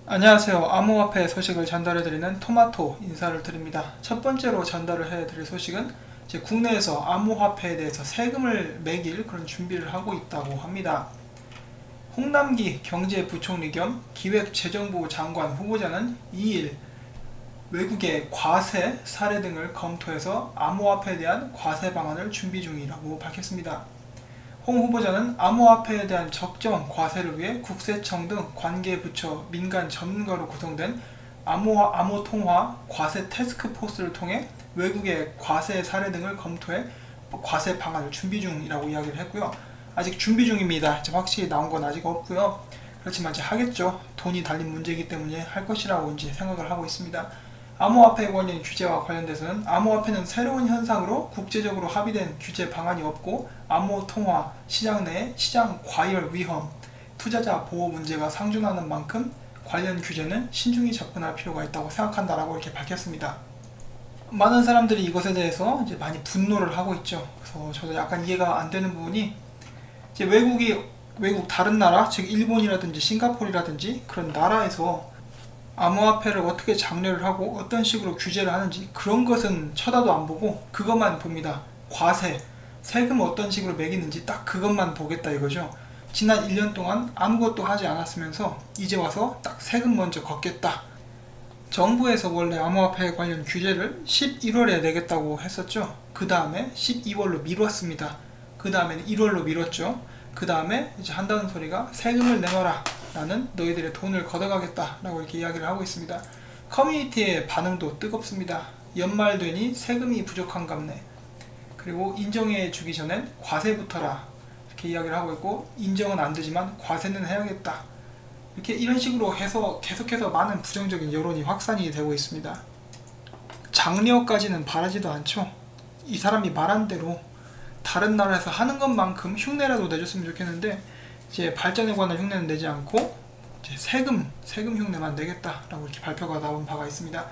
안녕하세요. 암호화폐 소식을 전달해드리는 토마토 인사를 드립니다. 첫 번째로 전달을 해드릴 소식은 이제 국내에서 암호화폐에 대해서 세금을 매길 그런 준비를 하고 있다고 합니다. 홍남기 경제부총리 겸 기획재정부 장관 후보자는 2일 외국의 과세 사례 등을 검토해서 암호화폐에 대한 과세 방안을 준비 중이라고 밝혔습니다. 홍 후보자는 암호화폐에 대한 적정 과세를 위해 국세청 등 관계부처, 민간 전문가로 구성된 암호통화 과세 태스크포스를 통해 외국의 과세 사례 등을 검토해 과세 방안을 준비 중이라고 이야기를 했고요. 아직 준비 중입니다. 이제 확실히 나온 건 아직 없고요. 그렇지만 이제 하겠죠. 돈이 달린 문제이기 때문에 할 것이라고 이제 생각을 하고 있습니다. 암호화폐 관련 규제와 관련돼서는 암호화폐는 새로운 현상으로 국제적으로 합의된 규제 방안이 없고 암호통화 시장 내 시장 과열 위험, 투자자 보호 문제가 상존하는 만큼 관련 규제는 신중히 접근할 필요가 있다고 생각한다라고 이렇게 밝혔습니다. 많은 사람들이 이것에 대해서 이제 많이 분노를 하고 있죠. 그래서 저도 약간 이해가 안 되는 부분이 이제 외국 다른 나라, 즉 일본이라든지 싱가포르라든지 그런 나라에서 암호화폐를 어떻게 장려를 하고 어떤 식으로 규제를 하는지 그런 것은 쳐다도 안 보고 그것만 봅니다. 과세, 세금 어떤 식으로 매기는지 딱 그것만 보겠다 이거죠. 지난 1년 동안 아무것도 하지 않았으면서 이제 와서 딱 세금 먼저 걷겠다. 정부에서 원래 암호화폐 관련 규제를 11월에 내겠다고 했었죠. 그 다음에 12월로 미뤘습니다. 그 다음에는 1월로 미뤘죠. 그 다음에 이제 한다는 소리가 세금을 내놔라. 나는 너희들의 돈을 걷어가겠다 라고 이렇게 이야기를 하고 있습니다. 커뮤니티의 반응도 뜨겁습니다. 연말 되니 세금이 부족한갑네. 그리고 인정해 주기 전엔 과세부터라 이렇게 이야기를 하고 있고, 인정은 안 되지만 과세는 해야겠다. 이렇게 이런 식으로 해서 계속해서 많은 부정적인 여론이 확산이 되고 있습니다. 장려까지는 바라지도 않죠. 이 사람이 말한 대로 다른 나라에서 하는 것만큼 흉내라도 내줬으면 좋겠는데 이제 발전에 관한 흉내는 내지 않고 이제 세금 흉내만 내겠다라고 이렇게 발표가 나온 바가 있습니다.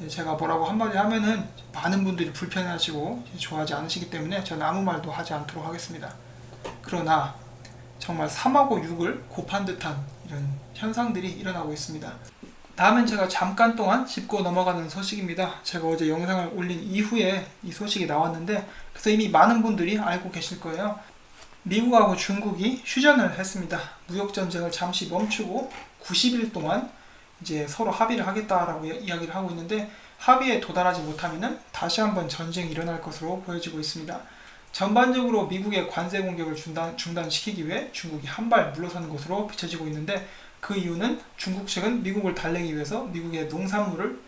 제가 뭐라고 한마디 하면은 많은 분들이 불편해하시고 좋아하지 않으시기 때문에 저는 아무 말도 하지 않도록 하겠습니다. 그러나 정말 3하고 6을 곱한 듯한 이런 현상들이 일어나고 있습니다. 다음엔 제가 잠깐 동안 짚고 넘어가는 소식입니다. 제가 어제 영상을 올린 이후에 이 소식이 나왔는데 그래서 이미 많은 분들이 알고 계실 거예요. 미국하고 중국이 휴전을 했습니다. 무역전쟁을 잠시 멈추고 90일 동안 이제 서로 합의를 하겠다라고 이야기를 하고 있는데, 합의에 도달하지 못하면 다시 한번 전쟁이 일어날 것으로 보여지고 있습니다. 전반적으로 미국의 관세 공격을 중단시키기 위해 중국이 한 발 물러서는 것으로 비춰지고 있는데, 그 이유는 중국 측은 미국을 달래기 위해서 미국의 농산물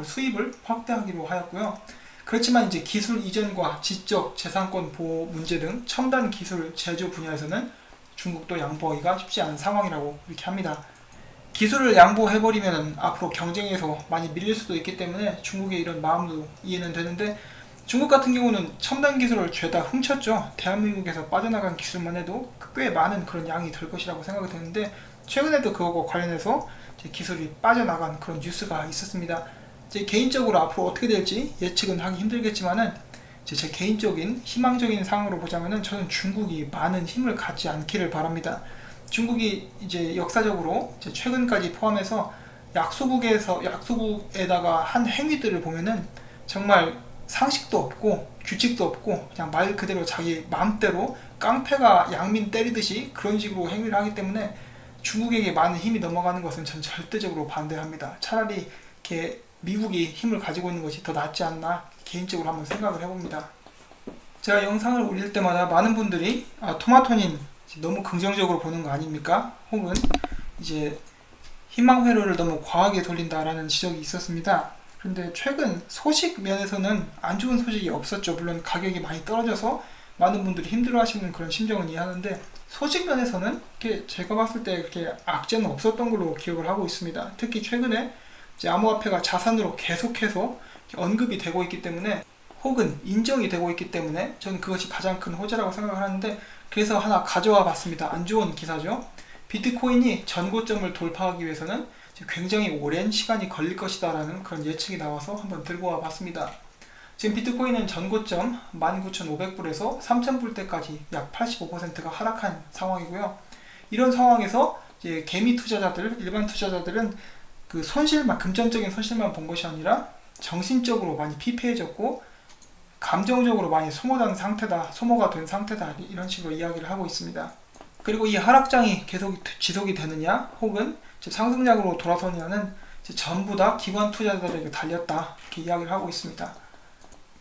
수입을 확대하기로 하였고요. 그렇지만 이제 기술 이전과 지적 재산권 보호 문제 등 첨단 기술 제조 분야에서는 중국도 양보하기가 쉽지 않은 상황이라고 이렇게 합니다. 기술을 양보해버리면 앞으로 경쟁에서 많이 밀릴 수도 있기 때문에 중국의 이런 마음도 이해는 되는데, 중국 같은 경우는 첨단 기술을 죄다 훔쳤죠. 대한민국에서 빠져나간 기술만 해도 꽤 많은 그런 양이 될 것이라고 생각이 되는데, 최근에도 그거와 관련해서 기술이 빠져나간 그런 뉴스가 있었습니다. 제 개인적으로 앞으로 어떻게 될지 예측은 하기 힘들겠지만은 제 개인적인 희망적인 상황으로 보자면은 저는 중국이 많은 힘을 갖지 않기를 바랍니다. 중국이 이제 역사적으로 이제 최근까지 포함해서 약소국에다가 한 행위들을 보면은 정말 상식도 없고 규칙도 없고 그냥 말 그대로 자기 마음대로 깡패가 양민 때리듯이 그런 식으로 행위를 하기 때문에 중국에게 많은 힘이 넘어가는 것은 전 절대적으로 반대합니다. 차라리 이렇게 미국이 힘을 가지고 있는 것이 더 낫지 않나 개인적으로 한번 생각을 해봅니다. 제가 영상을 올릴 때마다 많은 분들이 토마토님 너무 긍정적으로 보는 거 아닙니까? 혹은 이제 희망 회로를 너무 과하게 돌린다라는 지적이 있었습니다. 그런데 최근 소식 면에서는 안 좋은 소식이 없었죠. 물론 가격이 많이 떨어져서 많은 분들이 힘들어하시는 그런 심정은 이해하는데, 소식 면에서는 이렇게 제가 봤을 때 그렇게 악재는 없었던 걸로 기억을 하고 있습니다. 특히 최근에 이제 암호화폐가 자산으로 계속해서 언급이 되고 있기 때문에, 혹은 인정이 되고 있기 때문에 저는 그것이 가장 큰 호재라고 생각을 하는데, 그래서 하나 가져와 봤습니다. 안 좋은 기사죠. 비트코인이 전고점을 돌파하기 위해서는 굉장히 오랜 시간이 걸릴 것이다 라는 그런 예측이 나와서 한번 들고 와 봤습니다. 지금 비트코인은 전고점 19,500불에서 3,000불 때까지 약 85%가 하락한 상황이고요. 이런 상황에서 이제 개미 투자자들, 일반 투자자들은 그 손실만, 금전적인 손실만 본 것이 아니라 정신적으로 많이 피폐해졌고 감정적으로 많이 소모가 된 상태다 이런 식으로 이야기를 하고 있습니다. 그리고 이 하락장이 계속 지속이 되느냐 혹은 상승장으로 돌아서느냐는 전부 다 기관 투자자들에게 달렸다 이렇게 이야기를 하고 있습니다.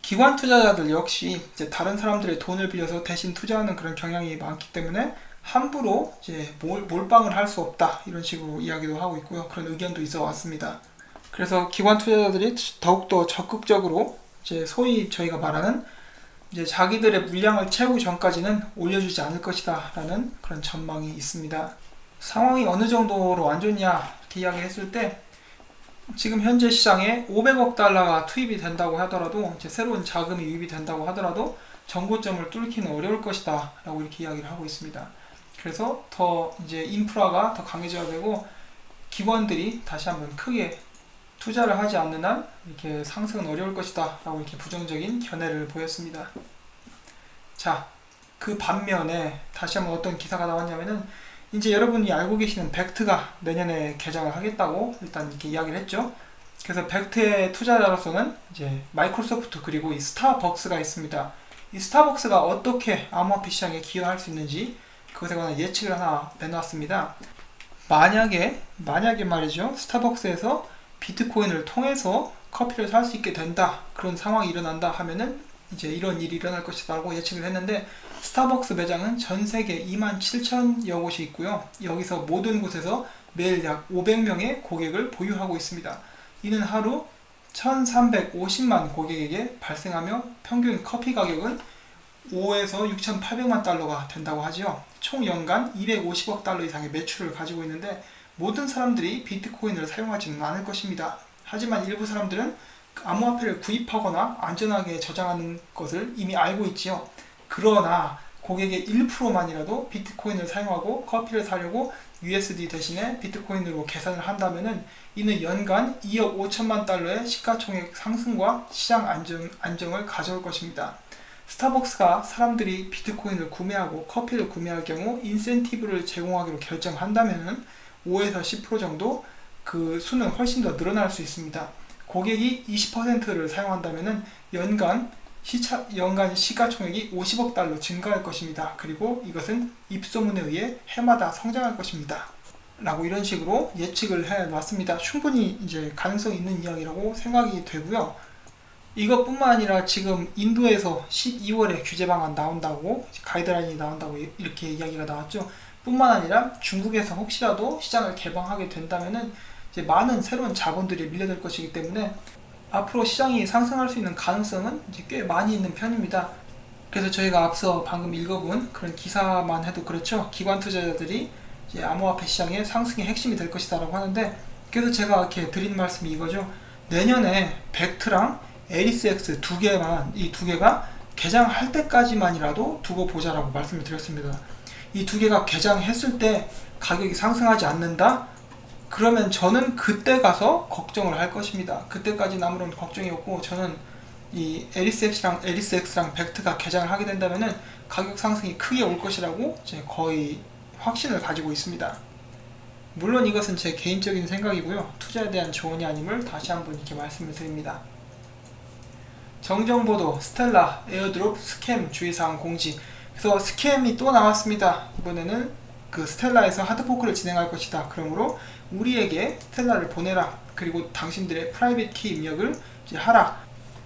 기관 투자자들 역시 이제 다른 사람들의 돈을 빌려서 대신 투자하는 그런 경향이 많기 때문에 함부로 이제 몰빵을 할 수 없다 이런 식으로 이야기도 하고 있고요. 그런 의견도 있어 왔습니다. 그래서 기관 투자자들이 더욱더 적극적으로 이제 소위 저희가 말하는 이제 자기들의 물량을 채우기 전까지는 올려주지 않을 것이다 라는 그런 전망이 있습니다. 상황이 어느 정도로 안 좋냐 이렇게 이야기했을 때 지금 현재 시장에 500억 달러가 투입이 된다고 하더라도 이제 새로운 자금이 유입이 된다고 하더라도 전고점을 뚫기는 어려울 것이다 라고 이렇게 이야기를 하고 있습니다. 그래서 더 이제 인프라가 더 강해져야 되고 기관들이 다시 한번 크게 투자를 하지 않는 한 이렇게 상승은 어려울 것이다 라고 이렇게 부정적인 견해를 보였습니다. 자, 그 반면에 다시 한번 어떤 기사가 나왔냐면은 이제 여러분이 알고 계시는 벡트가 내년에 개장을 하겠다고 일단 이렇게 이야기를 했죠. 그래서 벡트의 투자자로서는 이제 마이크로소프트 그리고 이 스타벅스가 있습니다. 이 스타벅스가 어떻게 암호화폐 시장에 기여할 수 있는지 그것에 관한 예측을 하나 내놨습니다. 만약에 말이죠. 스타벅스에서 비트코인을 통해서 커피를 살 수 있게 된다. 그런 상황이 일어난다 하면은 이제 이런 일이 일어날 것이라고 예측을 했는데 스타벅스 매장은 전 세계 27,000여 곳이 있고요. 여기서 모든 곳에서 매일 약 500명의 고객을 보유하고 있습니다. 이는 하루 1,350만 고객에게 발생하며 평균 커피 가격은 5에서 6,800만 달러가 된다고 하지요. 총 연간 250억 달러 이상의 매출을 가지고 있는데 모든 사람들이 비트코인을 사용하지는 않을 것입니다. 하지만 일부 사람들은 암호화폐를 구입하거나 안전하게 저장하는 것을 이미 알고 있지요. 그러나 고객의 1%만이라도 비트코인을 사용하고 커피를 사려고 USD 대신에 비트코인으로 계산을 한다면 이는 연간 2억 5천만 달러의 시가총액 상승과 시장 안정을 가져올 것입니다. 스타벅스가 사람들이 비트코인을 구매하고 커피를 구매할 경우 인센티브를 제공하기로 결정한다면 5에서 10% 정도 그 수는 훨씬 더 늘어날 수 있습니다. 고객이 20%를 사용한다면 연간 시가총액이 50억 달러 증가할 것입니다. 그리고 이것은 입소문에 의해 해마다 성장할 것입니다. 라고 이런 식으로 예측을 해놨습니다. 충분히 이제 가능성이 있는 이야기라고 생각이 되고요. 이것뿐만 아니라 지금 인도에서 12월에 규제 방안 나온다고 가이드라인이 나온다고 이렇게 이야기가 나왔죠. 뿐만 아니라 중국에서 혹시라도 시장을 개방하게 된다면은 이제 많은 새로운 자본들이 밀려들 것이기 때문에 앞으로 시장이 상승할 수 있는 가능성은 이제 꽤 많이 있는 편입니다. 그래서 저희가 앞서 방금 읽어본 그런 기사만 해도 그렇죠. 기관 투자자들이 이제 암호화폐 시장의 상승의 핵심이 될 것이다라고 하는데 그래서 제가 이렇게 드리는 말씀이 이거죠. 내년에 벡트랑 에리스X 이 두 개가 개장할 때까지만이라도 두고 보자라고 말씀을 드렸습니다. 이 두 개가 개장했을 때 가격이 상승하지 않는다? 그러면 저는 그때 가서 걱정을 할 것입니다. 그때까지는 아무런 걱정이 없고 저는 이 에리스X랑 벡트가 개장을 하게 된다면은 가격 상승이 크게 올 것이라고 이제 거의 확신을 가지고 있습니다. 물론 이것은 제 개인적인 생각이고요. 투자에 대한 조언이 아님을 다시 한번 이렇게 말씀을 드립니다. 정정보도 스텔라 에어드롭 스캠 주의사항 공지. 그래서 스캠이 또 나왔습니다. 이번에는 그 스텔라에서 하드포크를 진행할 것이다. 그러므로 우리에게 스텔라를 보내라. 그리고 당신들의 프라이빗 키 입력을 이제 하라.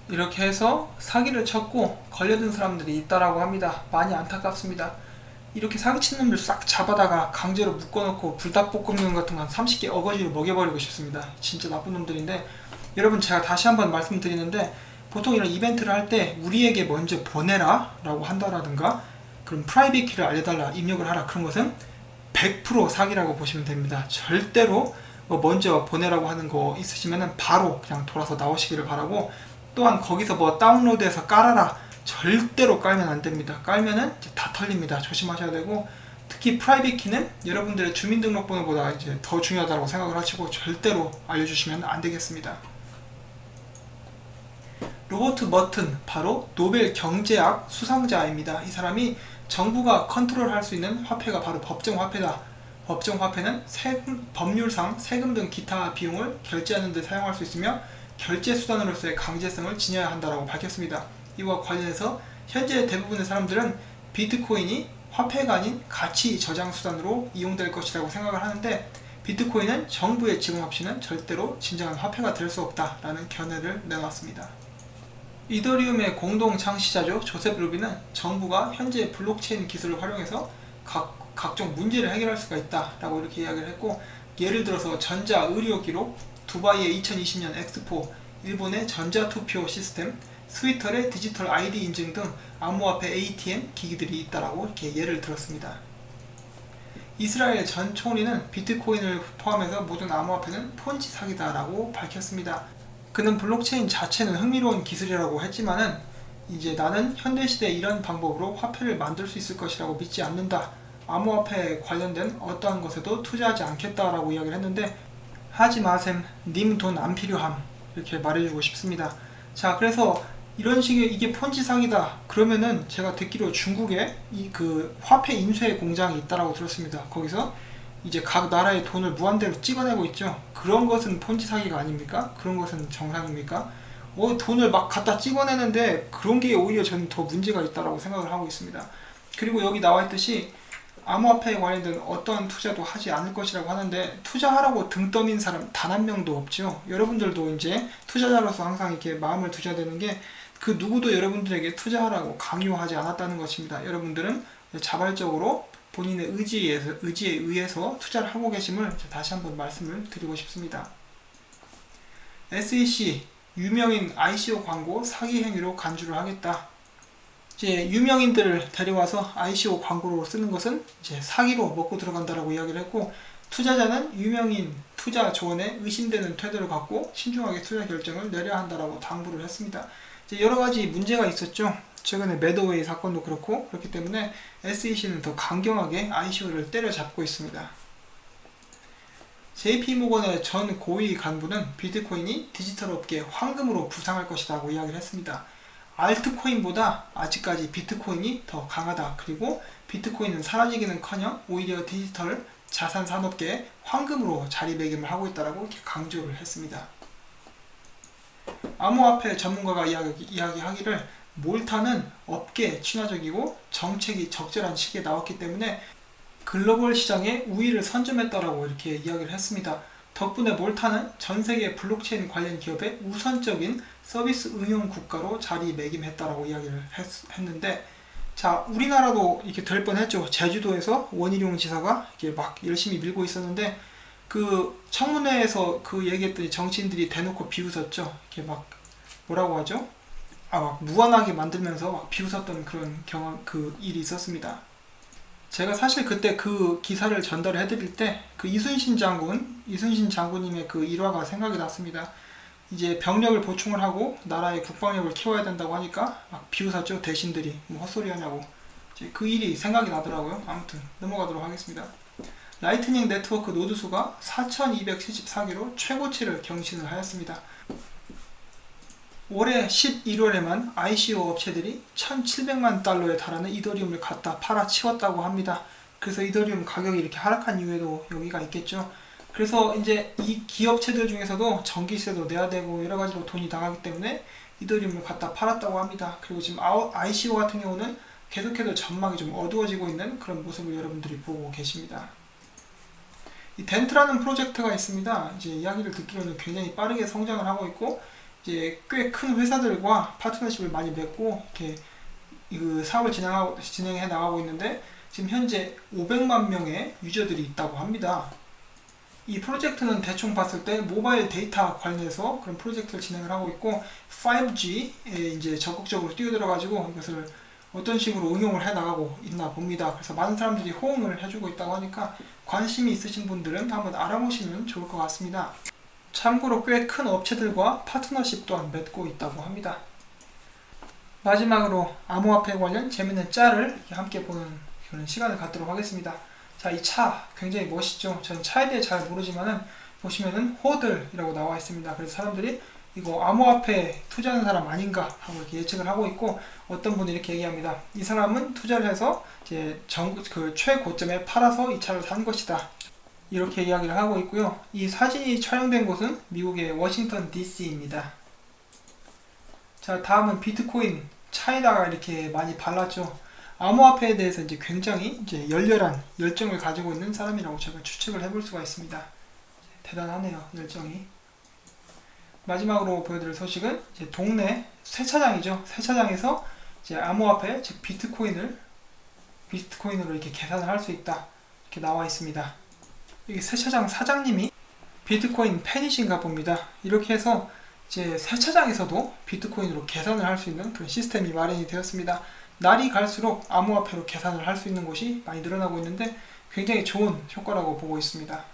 이렇게 해서 사기를 쳤고 걸려든 사람들이 있다라고 합니다. 많이 안타깝습니다. 이렇게 사기친 놈들 싹 잡아다가 강제로 묶어놓고 불닭볶음면 같은 거 한 30개 어거지로 먹여버리고 싶습니다. 진짜 나쁜 놈들인데 여러분 제가 다시 한번 말씀드리는데 보통 이런 이벤트를 할 때 우리에게 먼저 보내라 라고 한다라든가 그럼 프라이빗 키를 알려달라 입력을 하라 그런 것은 100% 사기라고 보시면 됩니다. 절대로 먼저 보내라고 하는 거 있으시면 바로 그냥 돌아서 나오시기를 바라고 또한 거기서 뭐 다운로드해서 깔아라 절대로 깔면 안 됩니다. 깔면은 이제 다 털립니다. 조심하셔야 되고 특히 프라이빗 키는 여러분들의 주민등록번호보다 이제 더 중요하다고 생각을 하시고 절대로 알려주시면 안 되겠습니다. 로버트 머튼 바로 노벨 경제학 수상자입니다. 이 사람이 정부가 컨트롤할 수 있는 화폐가 바로 법정 화폐다 법정 화폐는 법률상 세금 등 기타 비용을 결제하는 데 사용할 수 있으며 결제 수단으로서의 강제성을 지녀야 한다고 밝혔습니다. 이와 관련해서 현재 대부분의 사람들은 비트코인이 화폐가 아닌 가치 저장 수단으로 이용될 것이라고 생각을 하는데, 비트코인은 정부의 지금 없이는 절대로 진정한 화폐가 될 수 없다라는 견해를 내놨습니다. 이더리움의 공동 창시자죠. 조셉 루비는 정부가 현재 블록체인 기술을 활용해서 각종 문제를 해결할 수가 있다라고 이렇게 이야기를 했고, 예를 들어서 전자 의료 기록, 두바이의 2020년 엑스포, 일본의 전자투표 시스템, 스위터의 디지털 아이디 인증 등 암호화폐 ATM 기기들이 있다라고 이렇게 예를 들었습니다. 이스라엘 전 총리는 비트코인을 포함해서 모든 암호화폐는 폰지 사기다라고 밝혔습니다. 그는 블록체인 자체는 흥미로운 기술이라고 했지만은 이제 나는 현대시대에 이런 방법으로 화폐를 만들 수 있을 것이라고 믿지 않는다. 암호화폐에 관련된 어떠한 것에도 투자하지 않겠다라고 이야기를 했는데, 하지 마셈, 님 돈 안 필요함, 이렇게 말해주고 싶습니다. 자, 그래서 이런 식의 이게 폰지 사기다 그러면은 제가 듣기로 중국에 그 화폐 인쇄 공장이 있다라고 들었습니다. 거기서 이제 각 나라의 돈을 무한대로 찍어내고 있죠. 그런 것은 폰지 사기가 아닙니까? 그런 것은 정상입니까? 돈을 막 갖다 찍어내는데 그런 게 오히려 저는 더 문제가 있다라고 생각을 하고 있습니다. 그리고 여기 나와 있듯이 암호화폐에 관련된 어떠한 투자도 하지 않을 것이라고 하는데, 투자하라고 등 떠민 사람 단 한 명도 없죠. 여러분들도 이제 투자자로서 항상 이렇게 마음을 두셔야 되는 게, 그 누구도 여러분들에게 투자하라고 강요하지 않았다는 것입니다. 여러분들은 자발적으로 본인의 의지에 의해서 투자를 하고 계심을 다시 한번 말씀을 드리고 싶습니다. SEC 유명인 ICO 광고 사기 행위로 간주를 하겠다. 이제 유명인들을 데려와서 ICO 광고로 쓰는 것은 이제 사기로 먹고 들어간다라고 이야기를 했고, 투자자는 유명인 투자 조언에 의심되는 태도를 갖고 신중하게 투자 결정을 내려야 한다라고 당부를 했습니다. 이제 여러 가지 문제가 있었죠. 최근에 매더웨이 사건도 그렇고, 그렇기 때문에 SEC는 더 강경하게 ICO를 때려잡고 있습니다. JP모건의 전 고위 간부는 비트코인이 디지털 업계 황금으로 부상할 것이라고 이야기를 했습니다. 알트코인보다 아직까지 비트코인이 더 강하다. 그리고 비트코인은 사라지기는커녕 오히려 디지털 자산 산업계의 황금으로 자리매김을 하고 있다고 이렇게 강조를 했습니다. 암호화폐 전문가가 이야기하기를 몰타는 업계에 친화적이고 정책이 적절한 시기에 나왔기 때문에 글로벌 시장에 우위를 선점했다라고 이렇게 이야기를 했습니다. 덕분에 몰타는 전 세계 블록체인 관련 기업의 우선적인 서비스 응용 국가로 자리매김했다라고 이야기를 했는데, 자, 우리나라도 이렇게 될 뻔했죠. 제주도에서 원희룡 지사가 이렇게 막 열심히 밀고 있었는데, 그 청문회에서 그 얘기했더니 정치인들이 대놓고 비웃었죠. 이렇게 막 뭐라고 하죠? 막 무한하게 만들면서 막 비웃었던 그런 그 일이 있었습니다. 제가 사실 그때 그 기사를 전달을 해드릴 때 그 이순신 장군님의 그 일화가 생각이 났습니다. 이제 병력을 보충을 하고 나라의 국방력을 키워야 된다고 하니까 막 비웃었죠. 대신들이 뭐 헛소리 하냐고. 이제 그 일이 생각이 나더라고요. 아무튼 넘어가도록 하겠습니다. 라이트닝 네트워크 노드 수가 4274개로 최고치를 경신을 하였습니다. 올해 11월에만 ICO 업체들이 1700만 달러에 달하는 이더리움을 갖다 팔아치웠다고 합니다. 그래서 이더리움 가격이 이렇게 하락한 이유에도 여기가 있겠죠. 그래서 이제 이 기업체들 중에서도 전기세도 내야 되고 여러 가지로 돈이 나가기 때문에 이더리움을 갖다 팔았다고 합니다. 그리고 지금 ICO 같은 경우는 계속해서 전망이 좀 어두워지고 있는 그런 모습을 여러분들이 보고 계십니다. 이 덴트라는 프로젝트가 있습니다. 이제 이야기를 듣기로는 굉장히 빠르게 성장을 하고 있고, 이제 꽤 큰 회사들과 파트너십을 많이 맺고 이렇게 그 사업을 진행해 나가고 있는데, 지금 현재 500만 명의 유저들이 있다고 합니다. 이 프로젝트는 대충 봤을 때 모바일 데이터 관련해서 그런 프로젝트를 진행을 하고 있고, 5G에 이제 적극적으로 뛰어들어가지고 이것을 어떤 식으로 응용을 해 나가고 있나 봅니다. 그래서 많은 사람들이 호응을 해주고 있다고 하니까 관심이 있으신 분들은 한번 알아보시면 좋을 것 같습니다. 참고로 꽤 큰 업체들과 파트너십 또한 맺고 있다고 합니다. 마지막으로 암호화폐 관련 재밌는 짤을 함께 보는 그런 시간을 갖도록 하겠습니다. 자, 이 차 굉장히 멋있죠. 저는 차에 대해 잘 모르지만은 보시면은 호들이라고 나와 있습니다. 그래서 사람들이 이거 암호화폐 투자하는 사람 아닌가 하고 이렇게 예측을 하고 있고, 어떤 분이 이렇게 얘기합니다. 이 사람은 투자를 해서 이제 그 최고점에 팔아서 이 차를 산 것이다. 이렇게 이야기를 하고 있고요. 이 사진이 촬영된 곳은 미국의 워싱턴 DC입니다. 자, 다음은 비트코인 차에다가 이렇게 많이 발랐죠. 암호화폐에 대해서 이제 굉장히 이제 열렬한 열정을 가지고 있는 사람이라고 제가 추측을 해볼 수가 있습니다. 대단하네요, 열정이. 마지막으로 보여드릴 소식은 이제 동네 세차장이죠. 세차장에서 이제 암호화폐, 즉 비트코인으로 이렇게 계산을 할 수 있다, 이렇게 나와 있습니다. 이 세차장 사장님이 비트코인 팬이신가 봅니다. 이렇게 해서 이제 세차장에서도 비트코인으로 계산을 할 수 있는 그런 시스템이 마련이 되었습니다. 날이 갈수록 암호화폐로 계산을 할 수 있는 곳이 많이 늘어나고 있는데 굉장히 좋은 효과라고 보고 있습니다.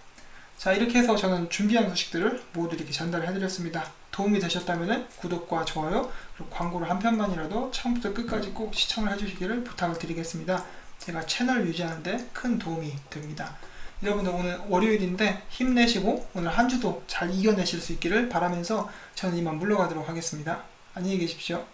자, 이렇게 해서 저는 준비한 소식들을 모두 이렇게 전달을 해드렸습니다. 도움이 되셨다면 구독과 좋아요, 그리고 광고를 한 편만이라도 처음부터 끝까지 꼭 시청을 해주시기를 부탁을 드리겠습니다. 제가 채널 유지하는데 큰 도움이 됩니다. 여러분들 오늘 월요일인데 힘내시고 오늘 한 주도 잘 이겨내실 수 있기를 바라면서 저는 이만 물러가도록 하겠습니다. 안녕히 계십시오.